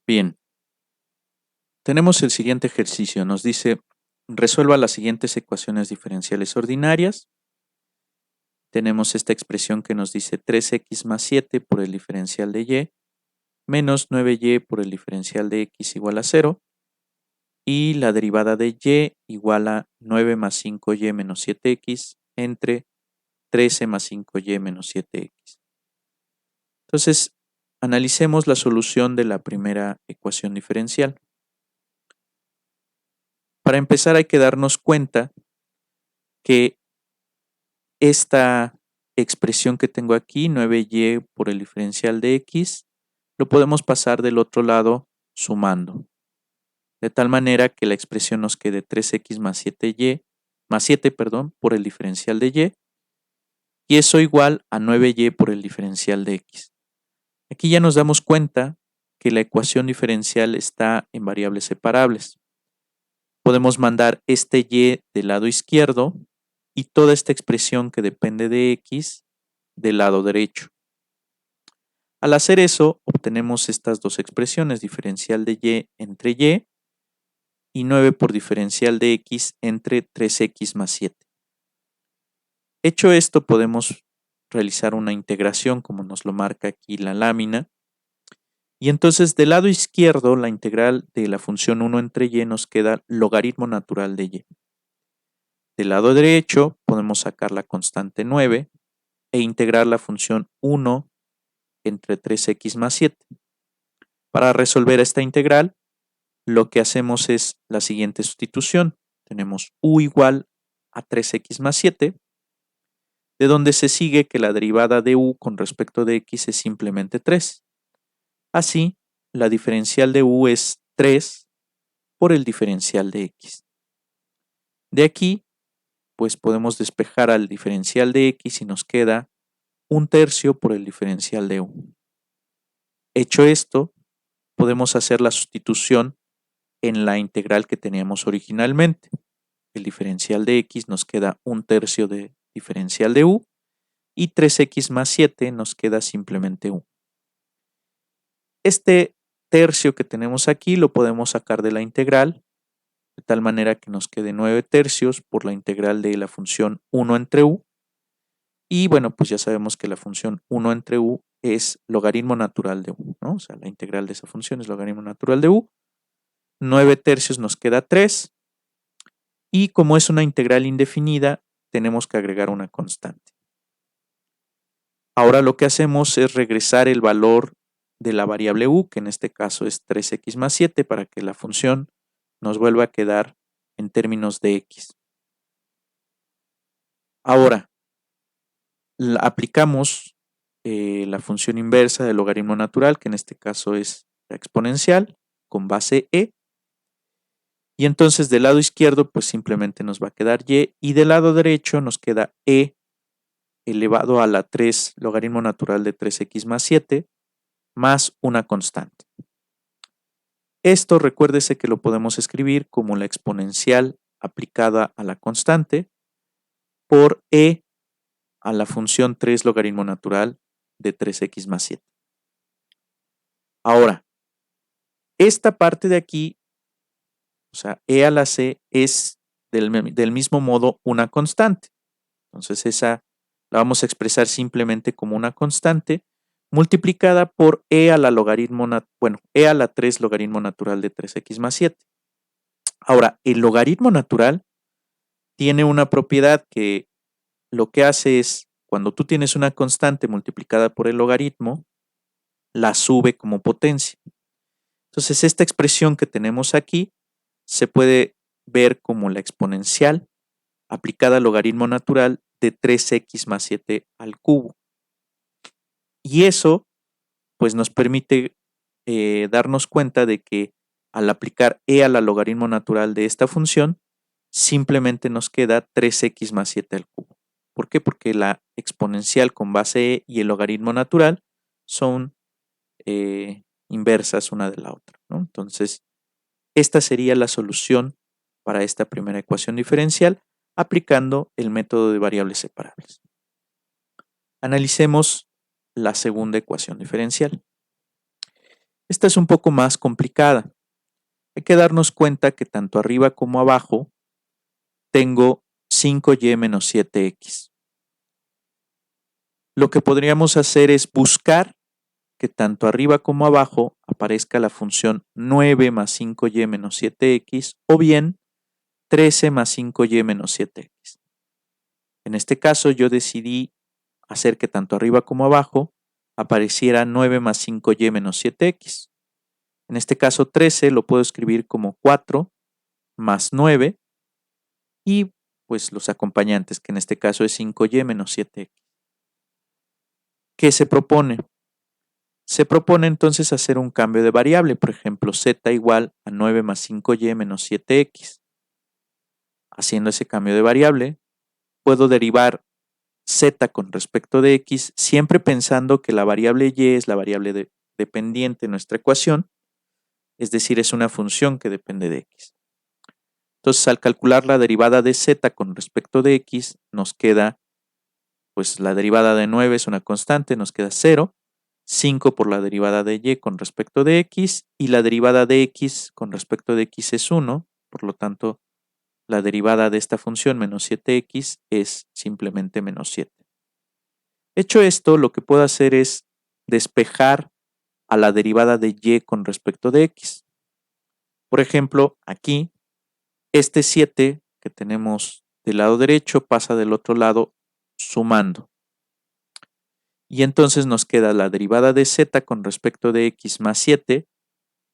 Bien, tenemos el siguiente ejercicio. Nos dice, resuelva las siguientes ecuaciones diferenciales ordinarias. Tenemos esta expresión que nos dice 3x más 7 por el diferencial de y menos 9y por el diferencial de x igual a 0 y la derivada de y igual a 9 más 5y menos 7x entre 13 más 5y menos 7x. Entonces, analicemos la solución de la primera ecuación diferencial. Para empezar hay que darnos cuenta que esta expresión que tengo aquí, 9y por el diferencial de x, lo podemos pasar del otro lado sumando. De tal manera que la expresión nos quede 3x más 7y, más 7, por el diferencial de y eso igual a 9y por el diferencial de x. Aquí ya nos damos cuenta que la ecuación diferencial está en variables separables. Podemos mandar este y del lado izquierdo y toda esta expresión que depende de x del lado derecho. Al hacer eso, obtenemos estas dos expresiones, diferencial de y entre y 9 por diferencial de x entre 3x más 7. Hecho esto, podemos realizar una integración como nos lo marca aquí la lámina. Y entonces del lado izquierdo, la integral de la función 1 entre y nos queda logaritmo natural de y. Del lado derecho podemos sacar la constante 9 e integrar la función 1 entre 3x más 7. Para resolver esta integral, lo que hacemos es la siguiente sustitución. Tenemos u igual a 3x más 7, de donde se sigue que la derivada de u con respecto de x es simplemente 3. Así, la diferencial de u es 3 por el diferencial de x. De aquí, pues podemos despejar al diferencial de x y nos queda 1/3 por el diferencial de u. Hecho esto, podemos hacer la sustitución en la integral que teníamos originalmente. El diferencial de x nos queda 1/3 de diferencial de u y 3x más 7 nos queda simplemente u. Este tercio que tenemos aquí lo podemos sacar de la integral, de tal manera que nos quede 9/3 por la integral de la función 1 entre u. Y bueno, pues ya sabemos que la función 1 entre u es logaritmo natural de u, ¿no? O sea, la integral de esa función es logaritmo natural de u. 9/3 nos queda 3. Y como es una integral indefinida, tenemos que agregar una constante. Ahora lo que hacemos es regresar el valor de la variable u, que en este caso es 3x más 7, para que la función nos vuelva a quedar en términos de x. Ahora, aplicamos la función inversa del logaritmo natural, que en este caso es la exponencial, con base e. Y entonces del lado izquierdo, pues simplemente nos va a quedar y del lado derecho nos queda e elevado a la 3 logaritmo natural de 3x más 7 más una constante. Esto recuérdese que lo podemos escribir como la exponencial aplicada a la constante por e a la función 3 logaritmo natural de 3x más 7. Ahora, esta parte de aquí, o sea, e a la c es del mismo modo una constante. Entonces esa la vamos a expresar simplemente como una constante multiplicada por e a la logaritmo, e a la 3 logaritmo natural de 3x más 7. Ahora, el logaritmo natural tiene una propiedad que lo que hace es, cuando tú tienes una constante multiplicada por el logaritmo, la sube como potencia. Entonces, esta expresión que tenemos aquí se puede ver como la exponencial aplicada al logaritmo natural de 3x más 7 al cubo. Y eso, pues nos permite darnos cuenta de que al aplicar e a la logaritmo natural de esta función, simplemente nos queda 3x más 7 al cubo. ¿Por qué? Porque la exponencial con base e y el logaritmo natural son inversas una de la otra, ¿no? Entonces, esta sería la solución para esta primera ecuación diferencial aplicando el método de variables separables. Analicemos la segunda ecuación diferencial. Esta es un poco más complicada. Hay que darnos cuenta que tanto arriba como abajo tengo 5y menos 7x. Lo que podríamos hacer es buscar que tanto arriba como abajo aparezca la función 9 más 5y menos 7x o bien 13 más 5y menos 7x. En este caso yo decidí hacer que tanto arriba como abajo apareciera 9 más 5y menos 7x. En este caso 13 lo puedo escribir como 4 más 9 y pues los acompañantes, que en este caso es 5y menos 7x. ¿Qué se propone? Se propone entonces hacer un cambio de variable, por ejemplo, z igual a 9 más 5y menos 7x. Haciendo ese cambio de variable, puedo derivar z con respecto de x, siempre pensando que la variable y es la variable dependiente en nuestra ecuación, es decir, es una función que depende de x. Entonces, al calcular la derivada de z con respecto de x, nos queda, pues la derivada de 9 es una constante, nos queda 0, 5 por la derivada de y con respecto de x, y la derivada de x con respecto de x es 1, por lo tanto, la derivada de esta función menos 7x es simplemente menos 7. Hecho esto, lo que puedo hacer es despejar a la derivada de y con respecto de x. Por ejemplo, aquí, este 7 que tenemos del lado derecho pasa del otro lado sumando. Y entonces nos queda la derivada de z con respecto de x más 7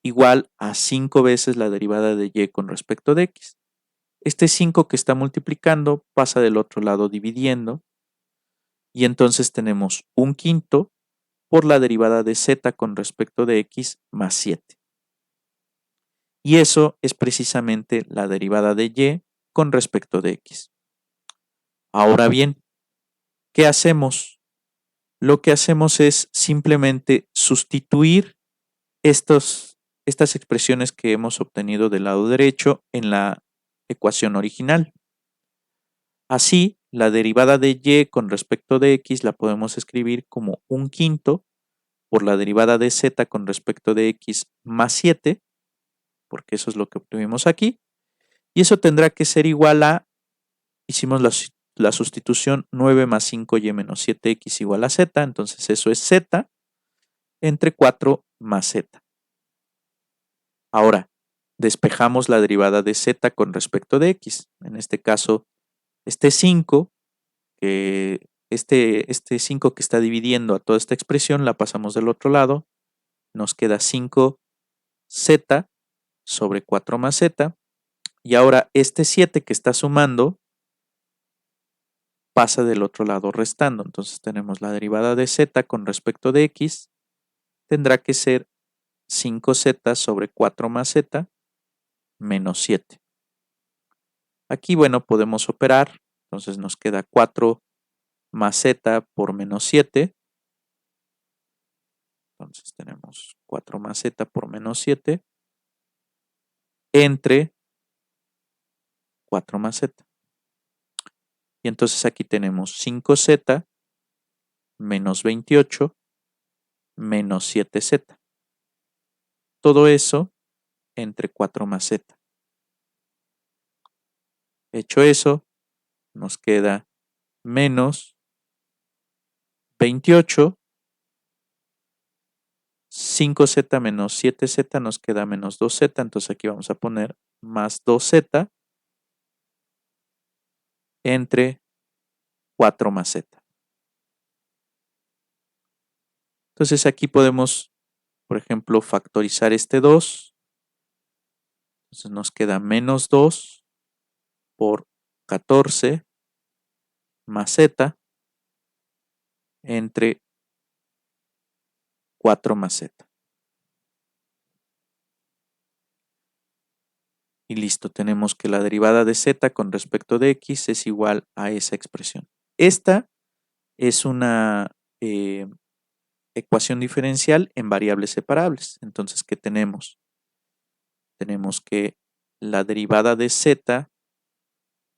igual a 5 veces la derivada de y con respecto de x. Este 5 que está multiplicando pasa del otro lado dividiendo. Y entonces tenemos un quinto por la derivada de z con respecto de x más 7. Y eso es precisamente la derivada de y con respecto de x. Ahora bien, ¿qué hacemos? Lo que hacemos es simplemente sustituir estas expresiones que hemos obtenido del lado derecho en la ecuación original. Así, la derivada de y con respecto de x la podemos escribir como un quinto por la derivada de z con respecto de x más 7, porque eso es lo que obtuvimos aquí, y eso tendrá que ser igual a, hicimos la sustitución 9 más 5y menos 7x igual a z, entonces eso es z entre 4 más z. Ahora, despejamos la derivada de z con respecto de x. En este caso, este 5, este 5 que está dividiendo a toda esta expresión, la pasamos del otro lado, nos queda 5z sobre 4 más z, y ahora este 7 que está sumando pasa del otro lado restando. Entonces tenemos la derivada de z con respecto de x, tendrá que ser 5z sobre 4 más z menos 7. Aquí, bueno, podemos operar, entonces nos queda 4 más z por menos 7. Entonces tenemos 4 más z por menos 7 entre 4 más z. Y entonces aquí tenemos 5z menos 28 menos 7z. Todo eso entre 4 más z. Hecho eso, nos queda menos 28, 5z menos 7z nos queda menos 2z, entonces aquí vamos a poner más 2z entre 4 más z. Entonces aquí podemos, por ejemplo, factorizar este 2. Entonces nos queda menos 2 por 14 más z entre 4 más z. Y listo, tenemos que la derivada de z con respecto de x es igual a esa expresión. Esta es una ecuación diferencial en variables separables. Entonces, ¿qué tenemos? Tenemos que la derivada de z,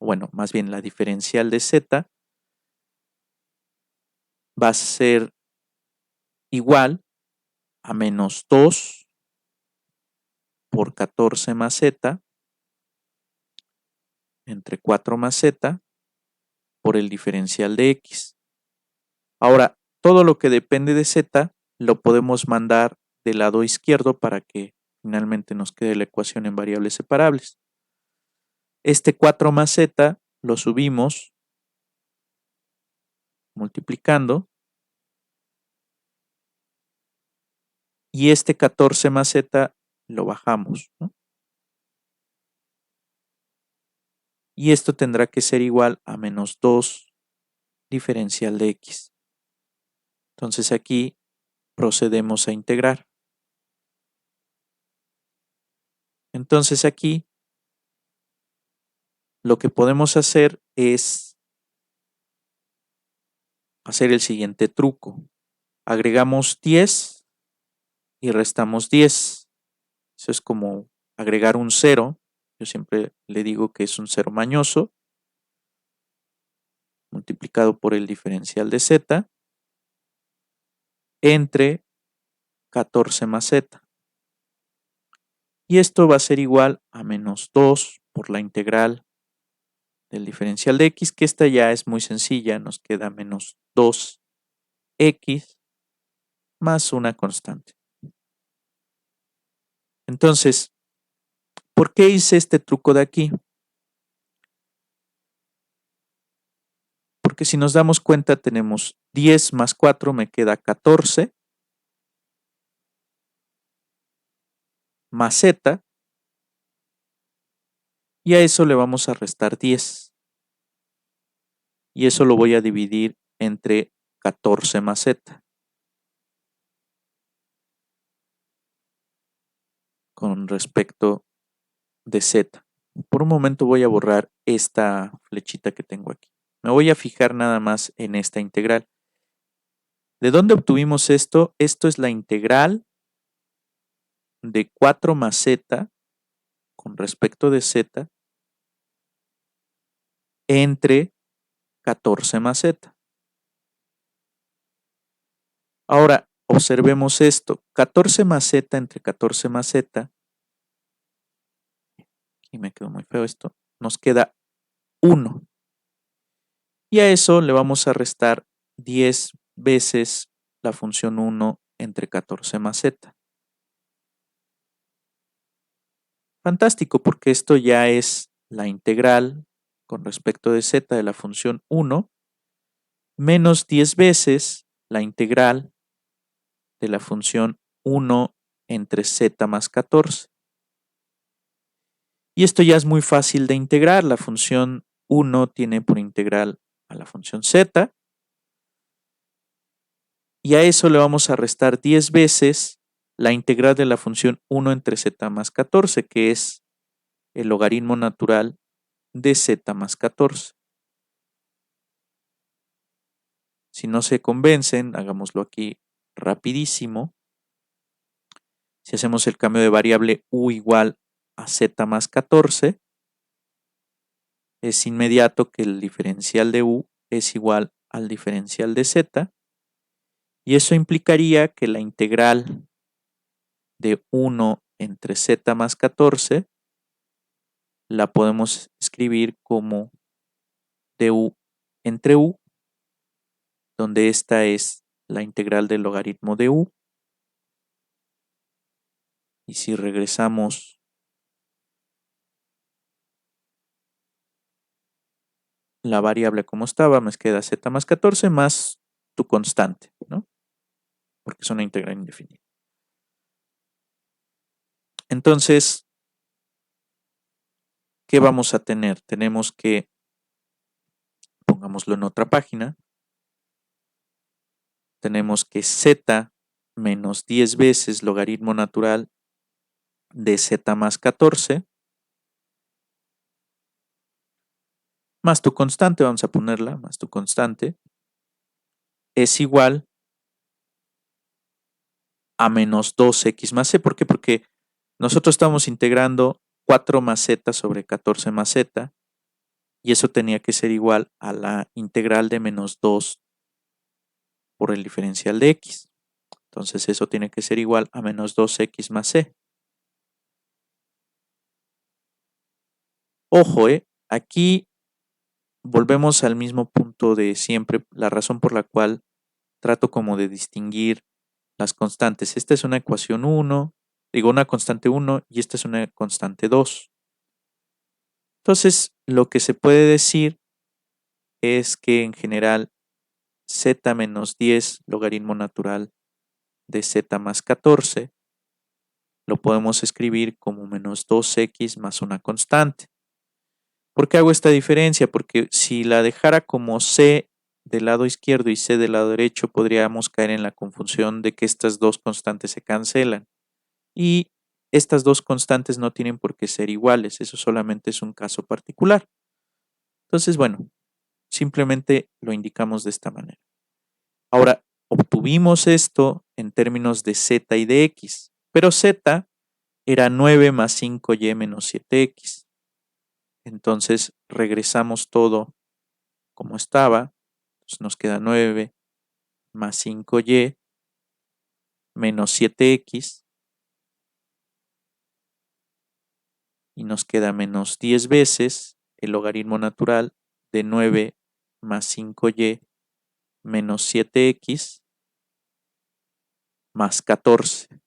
bueno, más bien la diferencial de z va a ser igual a menos 2 por 14 más z entre 4 más z por el diferencial de x. Ahora, todo lo que depende de z lo podemos mandar del lado izquierdo para que finalmente nos quede la ecuación en variables separables. Este 4 más z lo subimos multiplicando y este 14 más z lo bajamos, ¿no? Y esto tendrá que ser igual a menos 2 diferencial de x. Entonces aquí procedemos a integrar. Entonces aquí lo que podemos hacer es hacer el siguiente truco. Agregamos 10 y restamos 10. Eso es como agregar un 0. Yo siempre le digo que es un 0 mañoso multiplicado por el diferencial de z entre 14 más z. Y esto va a ser igual a menos 2 por la integral del diferencial de x, que esta ya es muy sencilla, nos queda menos 2x más una constante. Entonces, ¿por qué hice este truco de aquí? Porque si nos damos cuenta tenemos 10 más 4 me queda 14 más z y a eso le vamos a restar 10. Y eso lo voy a dividir entre 14 más z. Con respecto de z. Por un momento voy a borrar esta flechita que tengo aquí. Me voy a fijar nada más en esta integral. ¿De dónde obtuvimos esto? Esto es la integral de 4 más z con respecto de z entre 14 más z. Ahora, observemos esto. 14 más z entre 14 más z. Aquí me quedó muy feo esto. Nos queda 1. Y a eso le vamos a restar 10 veces la función 1 entre 14 más z. Fantástico, porque esto ya es la integral con respecto de z de la función 1 menos 10 veces la integral de la función 1 entre z más 14. Y esto ya es muy fácil de integrar. La función 1 tiene por integral a la función z. Y a eso le vamos a restar 10 veces la integral de la función 1 entre z más 14, que es el logaritmo natural de z más 14. Si no se convencen, hagámoslo aquí rapidísimo. Si hacemos el cambio de variable u igual a z más 14, es inmediato que el diferencial de u es igual al diferencial de z, y eso implicaría que la integral de 1 entre z más 14 la podemos escribir como du entre u, donde esta es la integral del logaritmo de u. Y si regresamos la variable como estaba, me queda z más 14 más tu constante, ¿no? Porque es una integral indefinida. Entonces, ¿qué vamos a tener? Tenemos que, pongámoslo en otra página, tenemos que z menos 10 veces logaritmo natural de z más 14 más tu constante, vamos a ponerla, más tu constante, es igual a menos 2x más c. ¿Por qué? Porque nosotros estamos integrando 4 más z sobre 14 más z, y eso tenía que ser igual a la integral de menos 2 por el diferencial de x. Entonces eso tiene que ser igual a menos 2x más c. Ojo, aquí volvemos al mismo punto de siempre, la razón por la cual trato como de distinguir las constantes. Esta es una ecuación 1, digo una constante 1 y esta es una constante 2. Entonces, lo que se puede decir es que en general z menos 10 logaritmo natural de z más 14 lo podemos escribir como menos 2x más una constante. ¿Por qué hago esta diferencia? Porque si la dejara como c del lado izquierdo y c del lado derecho, podríamos caer en la confusión de que estas dos constantes se cancelan. Y estas dos constantes no tienen por qué ser iguales, eso solamente es un caso particular. Entonces, bueno, simplemente lo indicamos de esta manera. Ahora, obtuvimos esto en términos de z y de x, pero z era 9 más 5y menos 7x. Entonces, regresamos todo como estaba. Entonces, nos queda 9 más 5y menos 7x y nos queda menos 10 veces el logaritmo natural de 9 más 5y menos 7x más 14.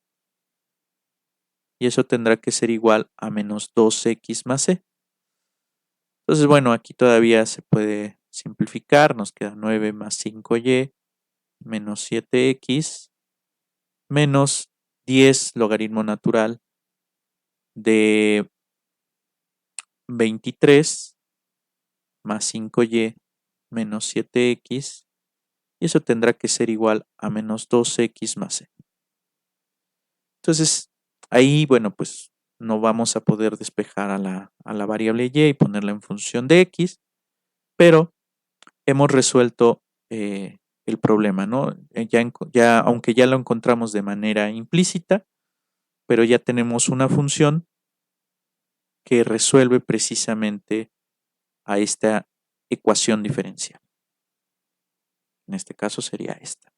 Y eso tendrá que ser igual a menos 2x más c. Entonces, bueno, aquí todavía se puede simplificar. Nos queda 9 más 5y menos 7x menos 10 logaritmo natural de 23 más 5y menos 7x. Y eso tendrá que ser igual a menos 2x más c. Entonces, ahí, bueno, pues no vamos a poder despejar a la variable y y ponerla en función de x, pero hemos resuelto el problema, ¿no? Aunque ya lo encontramos de manera implícita, pero ya tenemos una función que resuelve precisamente a esta ecuación diferencial. En este caso sería esta.